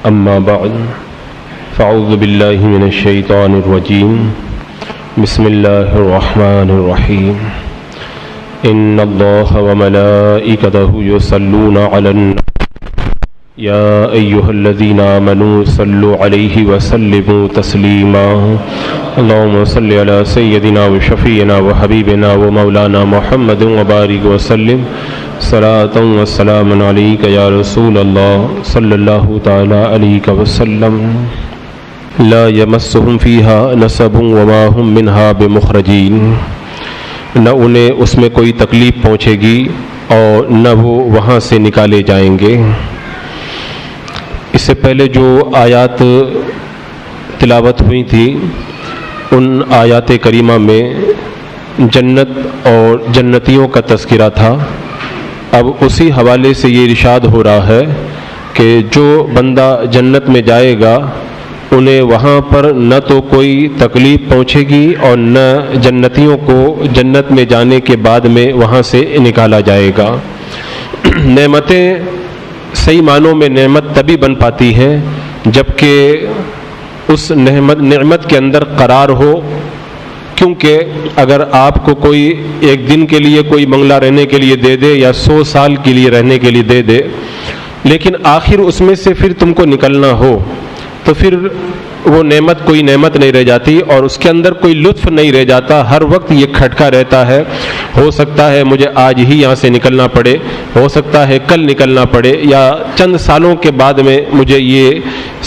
أما بعد فأعوذ بالله من الشيطان الرجيم بسم الله الرحمن الرحيم إن الله وملائكته يصلون على النبي يا أيها الذين آمنوا صلوا عليه وسلموا تسليما اللهم صل على سيدنا وشفيعنا وحبيبنا ومولانا محمد وبارك وسلم صلاة والسلام عليك يا رسول الله صلى الله تعالى عليك وسلم لا يمسهم فيها نصب وما هم منها بمخرجين نہ انہیں اس میں کوئی تکلیف پہنچے گی اور نہ وہ وہاں سے نکالے جائیں گے۔ اس سے پہلے جو آیات تلاوت ہوئی تھی ان آیات کریمہ میں جنت اور جنتیوں کا تذکرہ تھا۔ اب اسی حوالے سے یہ ارشاد ہو رہا ہے کہ جو بندہ جنت میں جائے گا انہیں وہاں پر نہ تو کوئی تکلیف پہنچے گی اور نہ جنتیوں کو جنت میں جانے کے بعد میں وہاں سے نکالا جائے گا۔ نعمتیں صحیح معنوں میں نعمت تبھی بن پاتی ہیں جبکہ اس نعمت کے اندر قرار ہو، کیونکہ اگر آپ کو کوئی ایک دن کے لیے کوئی بنگلہ رہنے کے لیے دے دے یا 100 سال کے لیے رہنے کے لیے دے دے، لیکن آخر اس میں سے پھر تم کو نکلنا ہو تو پھر وہ نعمت کوئی نعمت نہیں رہ جاتی اور اس کے اندر کوئی لطف نہیں رہ جاتا۔ ہر وقت یہ کھٹکا رہتا ہے، ہو سکتا ہے مجھے آج ہی یہاں سے نکلنا پڑے، ہو سکتا ہے کل نکلنا پڑے، یا چند سالوں کے بعد میں مجھے یہ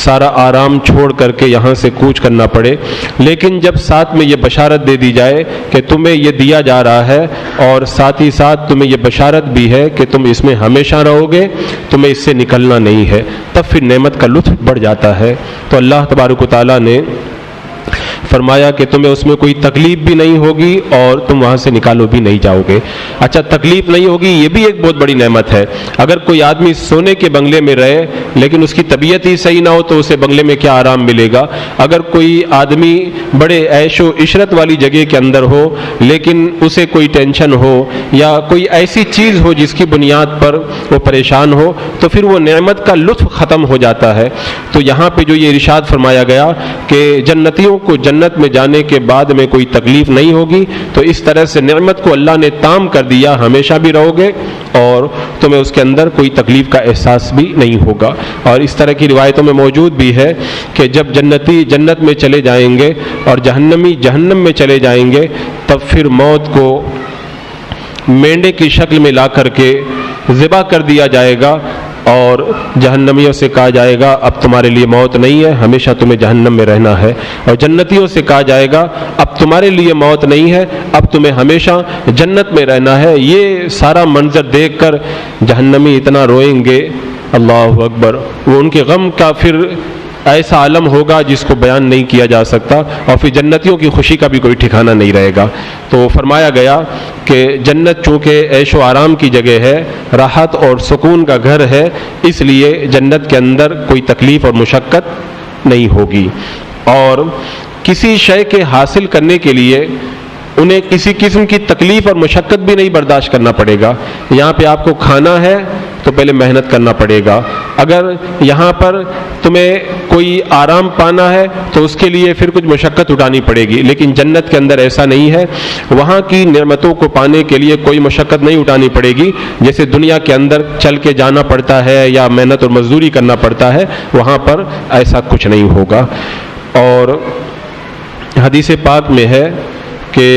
سارا آرام چھوڑ کر کے یہاں سے کوچ کرنا پڑے۔ لیکن جب ساتھ میں یہ بشارت دے دی جائے کہ تمہیں یہ دیا جا رہا ہے اور ساتھ ہی ساتھ تمہیں یہ بشارت بھی ہے کہ تم اس میں ہمیشہ رہو گے، تمہیں اس سے نکلنا نہیں ہے، تب پھر نعمت کا لطف بڑھ جاتا ہے۔ تو اللہ تبارک و تعالیٰ نے فرمایا کہ تمہیں اس میں کوئی تکلیف بھی نہیں ہوگی اور تم وہاں سے نکالو بھی نہیں جاؤ گے۔ اچھا، تکلیف نہیں ہوگی یہ بھی ایک بہت بڑی نعمت ہے۔ اگر کوئی آدمی سونے کے بنگلے میں رہے لیکن اس کی طبیعت ہی صحیح نہ ہو تو اسے بنگلے میں کیا آرام ملے گا؟ اگر کوئی آدمی بڑے عیش و عشرت والی جگہ کے اندر ہو لیکن اسے کوئی ٹینشن ہو یا کوئی ایسی چیز ہو جس کی بنیاد پر وہ پریشان ہو تو پھر وہ نعمت کا لطف ختم ہو جاتا ہے۔ تو یہاں پہ جو یہ ارشاد فرمایا گیا کہ جنتیوں کو جنت میں جانے کے بعد میں کوئی تکلیف نہیں ہوگی، تو اس طرح سے نعمت کو اللہ نے تام کر دیا، ہمیشہ بھی رہو گے اور تمہیں اس کے اندر کوئی تکلیف کا احساس بھی نہیں ہوگا۔ اور اس طرح کی روایتوں میں موجود بھی ہے کہ جب جنتی جنت میں چلے جائیں گے اور جہنمی جہنم میں چلے جائیں گے تب پھر موت کو مینڈے کی شکل میں لا کر کے ذبح کر دیا جائے گا اور جہنمیوں سے کہا جائے گا اب تمہارے لیے موت نہیں ہے، ہمیشہ تمہیں جہنم میں رہنا ہے، اور جنتیوں سے کہا جائے گا اب تمہارے لیے موت نہیں ہے، اب تمہیں ہمیشہ جنت میں رہنا ہے۔ یہ سارا منظر دیکھ کر جہنمی اتنا روئیں گے، اللہ اکبر، وہ ان کے غم کا پھر ایسا عالم ہوگا جس کو بیان نہیں کیا جا سکتا، اور پھر جنتیوں کی خوشی کا بھی کوئی ٹھکانہ نہیں رہے گا۔ تو فرمایا گیا کہ جنت چونکہ عیش و آرام کی جگہ ہے، راحت اور سکون کا گھر ہے، اس لیے جنت کے اندر کوئی تکلیف اور مشقت نہیں ہوگی، اور کسی شے کے حاصل کرنے کے لیے انہیں کسی قسم کی تکلیف اور مشقت بھی نہیں برداشت کرنا پڑے گا۔ یہاں پہ آپ کو کھانا ہے تو پہلے محنت کرنا پڑے گا، اگر یہاں پر تمہیں کوئی آرام پانا ہے تو اس کے لیے پھر کچھ مشقت اٹھانی پڑے گی، لیکن جنت کے اندر ایسا نہیں ہے، وہاں کی نعمتوں کو پانے کے لیے کوئی مشقت نہیں اٹھانی پڑے گی، جیسے دنیا کے اندر چل کے جانا پڑتا ہے یا محنت اور مزدوری کرنا پڑتا ہے، وہاں پر ایسا کچھ نہیں ہوگا۔ اور حدیث پاک میں ہے کہ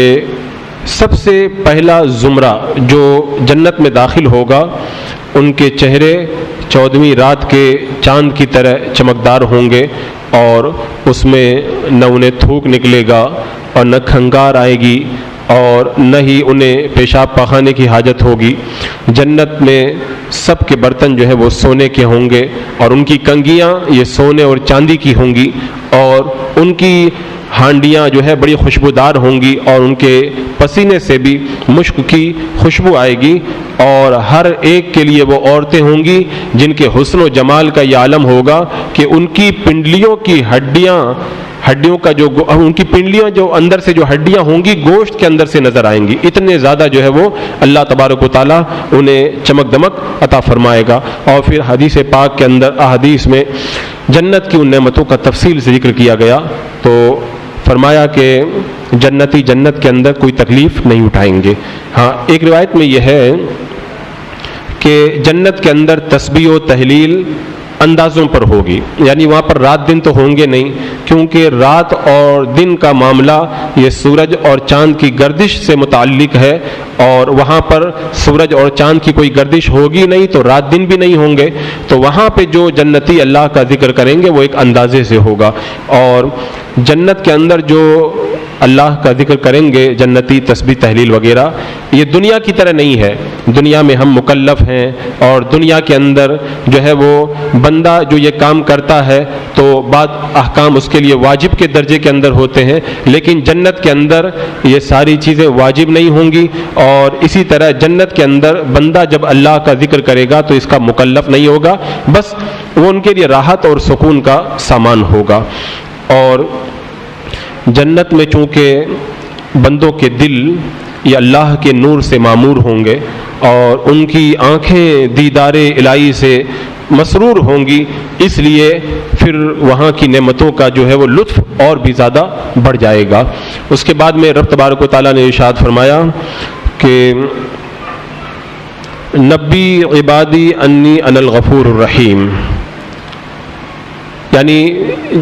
سب سے پہلا زمرہ جو جنت میں داخل ہوگا ان کے چہرے 14ویں رات کے چاند کی طرح چمکدار ہوں گے، اور اس میں نہ انہیں تھوک نکلے گا اور نہ کھنگار آئے گی اور نہ ہی انہیں پیشاب پخانے کی حاجت ہوگی۔ جنت میں سب کے برتن جو ہے وہ سونے کے ہوں گے اور ان کی کنگیاں یہ سونے اور چاندی کی ہوں گی، اور ان کی ہانڈیاں جو ہے بڑی خوشبودار ہوں گی اور ان کے پسینے سے بھی مشک کی خوشبو آئے گی، اور ہر ایک کے لیے وہ عورتیں ہوں گی جن کے حسن و جمال کا یہ عالم ہوگا کہ ان کی پنڈلیوں کی ہڈیوں کا جو ان کی پنڈلیاں جو اندر سے جو ہڈیاں ہوں گی گوشت کے اندر سے نظر آئیں گی، اتنے زیادہ جو ہے وہ اللہ تبارک و تعالیٰ انہیں چمک دمک عطا فرمائے گا۔ اور پھر حدیث پاک کے اندر احادیث میں جنت کی ان نعمتوں کا تفصیل سے ذکر کیا گیا تو فرمایا کہ جنتی جنت کے اندر کوئی تکلیف نہیں اٹھائیں گے۔ ہاں ایک روایت میں یہ ہے کہ جنت کے اندر تسبیح و تہلیل اندازوں پر ہوگی، یعنی وہاں پر رات دن تو ہوں گے نہیں، کیونکہ رات اور دن کا معاملہ یہ سورج اور چاند کی گردش سے متعلق ہے، اور وہاں پر سورج اور چاند کی کوئی گردش ہوگی نہیں تو رات دن بھی نہیں ہوں گے، تو وہاں پہ جو جنتی اللہ کا ذکر کریں گے وہ ایک اندازے سے ہوگا۔ اور جنت کے اندر جو اللہ کا ذکر کریں گے جنتی تسبیح تہلیل وغیرہ، یہ دنیا کی طرح نہیں ہے۔ دنیا میں ہم مکلف ہیں اور دنیا کے اندر جو ہے وہ بندہ جو یہ کام کرتا ہے تو بعض احکام اس کے لیے واجب کے درجے کے اندر ہوتے ہیں، لیکن جنت کے اندر یہ ساری چیزیں واجب نہیں ہوں گی، اور اسی طرح جنت کے اندر بندہ جب اللہ کا ذکر کرے گا تو اس کا مکلف نہیں ہوگا، بس وہ ان کے لیے راحت اور سکون کا سامان ہوگا۔ اور جنت میں چونکہ بندوں کے دل یہ اللہ کے نور سے معمور ہوں گے اور ان کی آنکھیں دیدار الہی سے مسرور ہوں گی، اس لیے پھر وہاں کی نعمتوں کا جو ہے وہ لطف اور بھی زیادہ بڑھ جائے گا۔ اس کے بعد میں رب تبارک و تعالیٰ نے ارشاد فرمایا کہ نبی عبادی انی انا الغفور الرحیم، یعنی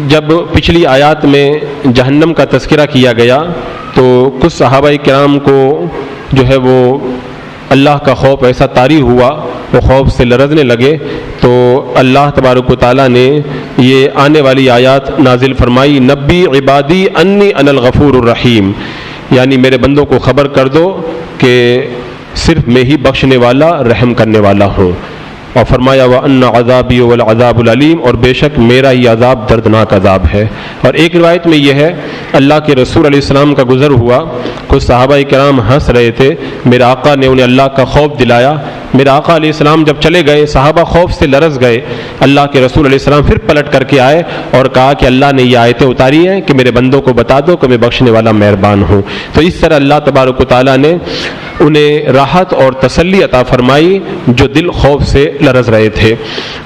جب پچھلی آیات میں جہنم کا تذکرہ کیا گیا تو کچھ صحابہ کرام کو جو ہے وہ اللہ کا خوف ایسا طاری ہوا، وہ خوف سے لرزنے لگے، تو اللہ تبارک و تعالیٰ نے یہ آنے والی آیات نازل فرمائی، نبی عبادی انی انا الغفور الرحیم، یعنی میرے بندوں کو خبر کر دو کہ صرف میں ہی بخشنے والا رحم کرنے والا ہوں۔ اور فرمایا وَأَنَّ عَذَابِي هُوَ الْعَذَابُ الْأَلِيمُ، اور بے شک میرا ہی عذاب دردناک عذاب ہے۔ اور ایک روایت میں یہ ہے اللہ کے رسول علیہ السلام کا گزر ہوا، کچھ صحابہ کرام ہنس رہے تھے، میرے آقا نے انہیں اللہ کا خوف دلایا، میرے آقا علیہ السلام جب چلے گئے صحابہ خوف سے لرز گئے، اللہ کے رسول علیہ السلام پھر پلٹ کر کے آئے اور کہا کہ اللہ نے یہ آیتیں اتاری ہیں کہ میرے بندوں کو بتا دو کہ میں بخشنے والا مہربان ہوں۔ تو اس طرح اللہ تبارک و تعالیٰ نے انہیں راحت اور تسلی عطا فرمائی جو دل خوف سے لرز رہے تھے۔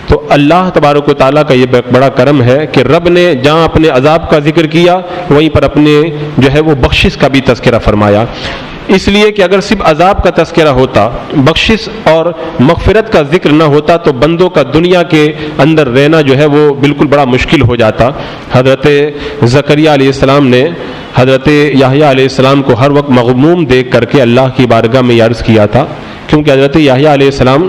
تو اللہ تبارک و تعالیٰ کا یہ بڑا کرم ہے کہ رب نے جہاں اپنے عذاب کا ذکر کیا وہیں پر اپنے جو ہے وہ بخشش کا بھی تذکرہ فرمایا، اس لیے کہ اگر صرف عذاب کا تذکرہ ہوتا، بخشش اور مغفرت کا ذکر نہ ہوتا تو بندوں کا دنیا کے اندر رہنا جو ہے وہ بالکل بڑا مشکل ہو جاتا۔ حضرت زکریہ علیہ السلام نے حضرت یحییٰ علیہ السلام کو ہر وقت مغموم دیکھ کر کے اللہ کی بارگاہ میں عرض کیا تھا، کیونکہ حضرت یحییٰ علیہ السلام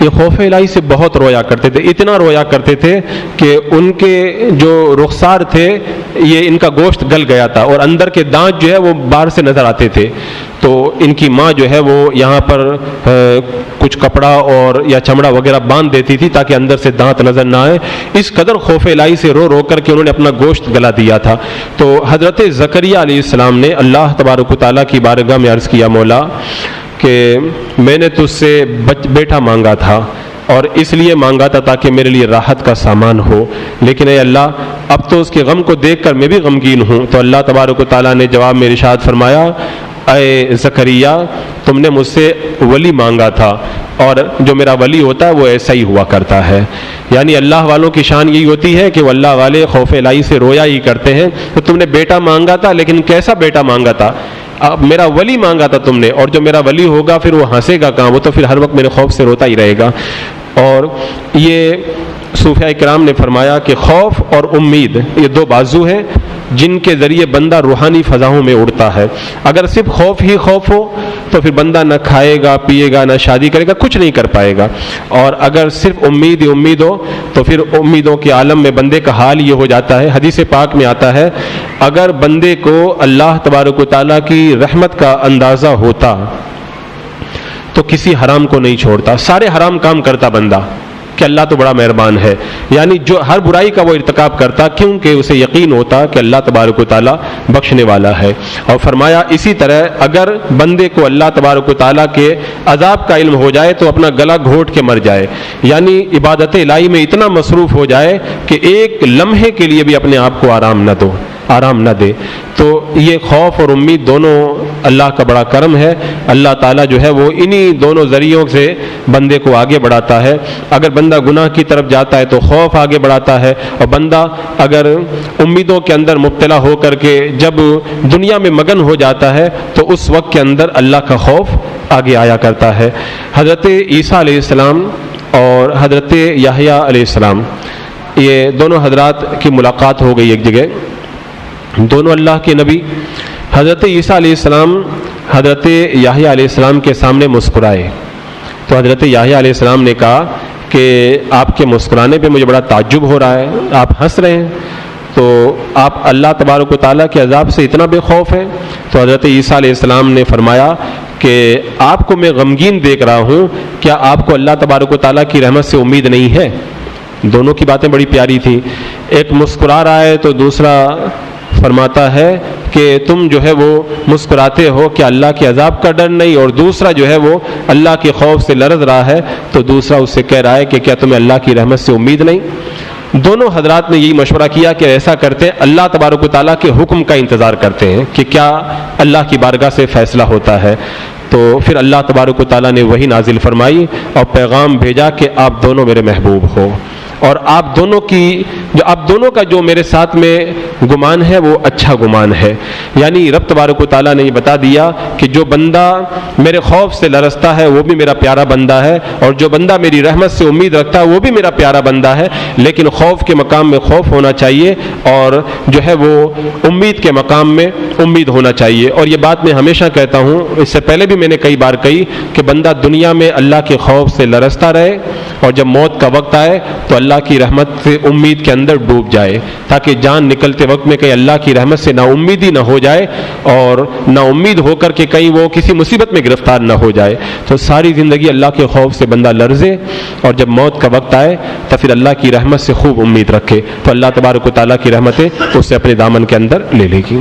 یہ خوف الہی سے بہت رویا کرتے تھے، اتنا رویا کرتے تھے کہ ان کے جو رخسار تھے یہ ان کا گوشت گل گیا تھا اور اندر کے دانت جو ہے وہ باہر سے نظر آتے تھے، تو ان کی ماں جو ہے وہ یہاں پر کچھ کپڑا اور یا چمڑا وغیرہ باندھ دیتی تھی تاکہ اندر سے دانت نظر نہ آئے، اس قدر خوف الہی سے رو رو کر کے انہوں نے اپنا گوشت گلا دیا تھا۔ تو حضرت زکریہ علیہ السلام نے اللہ تبارک و تعالیٰ کی بارگاہ میں عرض کیا، مولا کہ میں نے تجھ سے بیٹا مانگا تھا اور اس لیے مانگا تھا تاکہ میرے لیے راحت کا سامان ہو، لیکن اے اللہ اب تو اس کے غم کو دیکھ کر میں بھی غمگین ہوں۔ تو اللہ تبارک و تعالیٰ نے جواب میں ارشاد فرمایا، اے زکریا تم نے مجھ سے ولی مانگا تھا اور جو میرا ولی ہوتا ہے وہ ایسا ہی ہوا کرتا ہے، یعنی اللہ والوں کی شان یہی ہوتی ہے کہ وہ اللہ والے خوف الہی سے رویا ہی کرتے ہیں۔ تو تم نے بیٹا مانگا تھا، لیکن کیسا بیٹا مانگا تھا؟ اب میرا ولی مانگا تھا تم نے، اور جو میرا ولی ہوگا پھر وہ ہنسے گا کہاں، وہ تو پھر ہر وقت میرے خوف سے روتا ہی رہے گا۔ اور یہ صوفیاء کرام نے فرمایا کہ خوف اور امید یہ دو بازو ہیں جن کے ذریعے بندہ روحانی فضاؤں میں اڑتا ہے۔ اگر صرف خوف ہی خوف ہو تو پھر بندہ نہ کھائے گا پیے گا نہ شادی کرے گا، کچھ نہیں کر پائے گا، اور اگر صرف امید ہی امید ہو تو پھر امیدوں کے عالم میں بندے کا حال یہ ہو جاتا ہے۔ حدیث پاک میں آتا ہے اگر بندے کو اللہ تبارک و تعالیٰ کی رحمت کا اندازہ ہوتا تو کسی حرام کو نہیں چھوڑتا، سارے حرام کام کرتا بندہ کہ اللہ تو بڑا مہربان ہے، یعنی جو ہر برائی کا وہ ارتکاب کرتا کیونکہ اسے یقین ہوتا کہ اللہ تبارک و تعالیٰ بخشنے والا ہے۔ اور فرمایا اسی طرح اگر بندے کو اللہ تبارک و تعالیٰ کے عذاب کا علم ہو جائے تو اپنا گلا گھونٹ کے مر جائے، یعنی عبادت الہی میں اتنا مصروف ہو جائے کہ ایک لمحے کے لیے بھی اپنے آپ کو آرام نہ دو، آرام نہ دے۔ تو یہ خوف اور امید دونوں اللہ کا بڑا کرم ہے۔ اللہ تعالیٰ جو ہے وہ انہی دونوں ذریعوں سے بندے کو آگے بڑھاتا ہے۔ اگر بندہ گناہ کی طرف جاتا ہے تو خوف آگے بڑھاتا ہے، اور بندہ اگر امیدوں کے اندر مبتلا ہو کر کے جب دنیا میں مگن ہو جاتا ہے تو اس وقت کے اندر اللہ کا خوف آگے آیا کرتا ہے۔ حضرت عیسیٰ علیہ السلام اور حضرت یحییٰ علیہ السلام، یہ دونوں حضرات کی ملاقات ہو گئی ایک جگہ، دونوں اللہ کے نبی۔ حضرت عیسیٰ علیہ السلام حضرت یحییٰ علیہ السلام کے سامنے مسکرائے، تو حضرت یحییٰ علیہ السلام نے کہا کہ آپ کے مسکرانے پہ مجھے بڑا تعجب ہو رہا ہے، آپ ہنس رہے ہیں، تو آپ اللہ تبارک و تعالیٰ کے عذاب سے اتنا بے خوف ہیں؟ تو حضرت عیسیٰ علیہ السلام نے فرمایا کہ آپ کو میں غمگین دیکھ رہا ہوں، کیا آپ کو اللہ تبارک و تعالیٰ کی رحمت سے امید نہیں ہے؟ دونوں کی باتیں بڑی پیاری تھی۔ ایک مسکرا رہا ہے تو دوسرا فرماتا ہے کہ تم جو ہے وہ مسکراتے ہو، کیا اللہ کے عذاب کا ڈر نہیں؟ اور دوسرا جو ہے وہ اللہ کے خوف سے لرز رہا ہے، تو دوسرا اس سے کہہ رہا ہے کہ کیا تمہیں اللہ کی رحمت سے امید نہیں؟ دونوں حضرات نے یہی مشورہ کیا کہ ایسا کرتے ہیں، اللہ تبارک و تعالیٰ کے حکم کا انتظار کرتے ہیں کہ کیا اللہ کی بارگاہ سے فیصلہ ہوتا ہے۔ تو پھر اللہ تبارک و تعالیٰ نے وحی نازل فرمائی اور پیغام بھیجا کہ آپ دونوں میرے محبوب ہو، اور آپ دونوں کا جو میرے ساتھ میں گمان ہے وہ اچھا گمان ہے۔ یعنی رب تبارک و تعالیٰ نے یہ بتا دیا کہ جو بندہ میرے خوف سے لرزتا ہے وہ بھی میرا پیارا بندہ ہے، اور جو بندہ میری رحمت سے امید رکھتا ہے وہ بھی میرا پیارا بندہ ہے، لیکن خوف کے مقام میں خوف ہونا چاہیے، اور جو ہے وہ امید کے مقام میں امید ہونا چاہیے۔ اور یہ بات میں ہمیشہ کہتا ہوں، اس سے پہلے بھی میں نے کئی بار کہی کہ بندہ دنیا میں اللہ کے خوف سے لرزتا رہے، اور جب موت کا وقت آئے تو اللہ کی رحمت سے امید کے اندر ڈوب جائے، تاکہ جان نکلتے وقت میں کہیں اللہ کی رحمت سے نا امیدی نہ ہو جائے، اور نا امید ہو کر کے کہیں وہ کسی مصیبت میں گرفتار نہ ہو جائے۔ تو ساری زندگی اللہ کے خوف سے بندہ لرزے، اور جب موت کا وقت آئے تو پھر اللہ کی رحمت سے خوب امید رکھے، تو اللہ تبارک و تعالیٰ کی رحمتیں اس سے اپنے دامن کے اندر لے لے گی۔